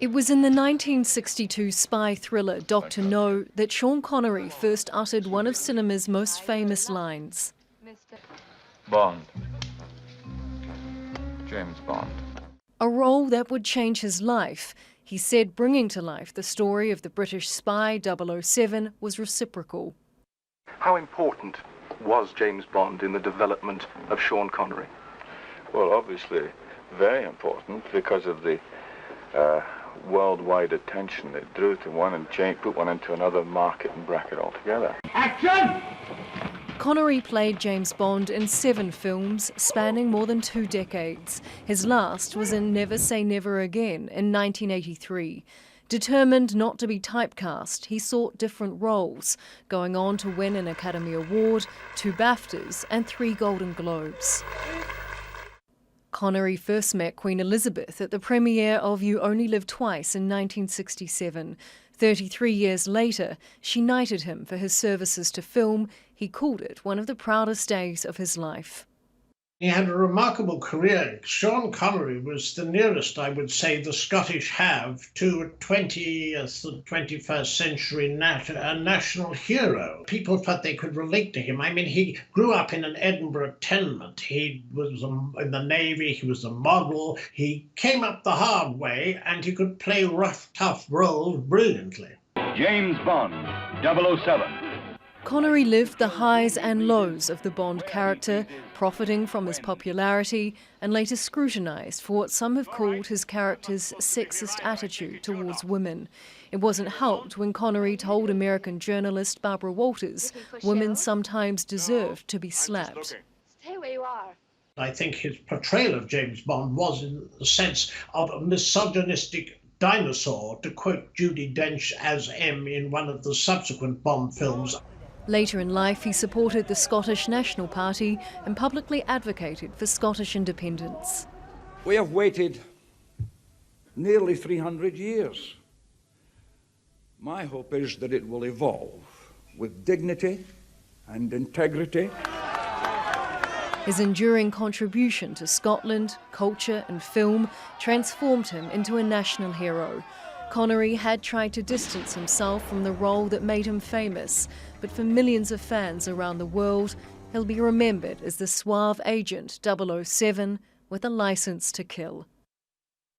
It was in the 1962 spy thriller Dr. No that Sean Connery first uttered one of cinema's most famous lines. Bond. James Bond. A role that would change his life. He said bringing to life the story of the British spy 007 was reciprocal. How important was James Bond in the development of Sean Connery? Well, obviously very important because of the worldwide attention it drew to one and put one into another market and bracket altogether. Action! Connery played James Bond in 7 films spanning more than 2 decades. His last was in Never Say Never Again in 1983. Determined not to be typecast, he sought different roles, going on to win an Academy Award, 2 Baftas and 3 Golden Globes. Connery first met Queen Elizabeth at the premiere of You Only Live Twice in 1967. 33 years later, she knighted him for his services to film. He called it one of the proudest days of his life. He had a remarkable career. Sean Connery was the nearest, I would say, the Scottish have to a 20th and 21st century national hero. People thought they could relate to him. I mean, he grew up in an Edinburgh tenement. He was in the Navy, he was a model. He came up the hard way and he could play rough, tough roles brilliantly. James Bond, 007. Connery lived the highs and lows of the Bond character, profiting from his popularity and later scrutinised for what some have called his character's sexist attitude towards women. It wasn't helped when Connery told American journalist Barbara Walters women sometimes deserved to be slapped. Stay where you are. I think his portrayal of James Bond was in the sense of a misogynistic dinosaur, to quote Judi Dench as M in one of the subsequent Bond films. Later in life, he supported the Scottish National Party and publicly advocated for Scottish independence. We have waited nearly 300 years. My hope is that it will evolve with dignity and integrity. His enduring contribution to Scotland, culture and film transformed him into a national hero. Connery had tried to distance himself from the role that made him famous, but for millions of fans around the world, he'll be remembered as the suave agent 007 with a license to kill.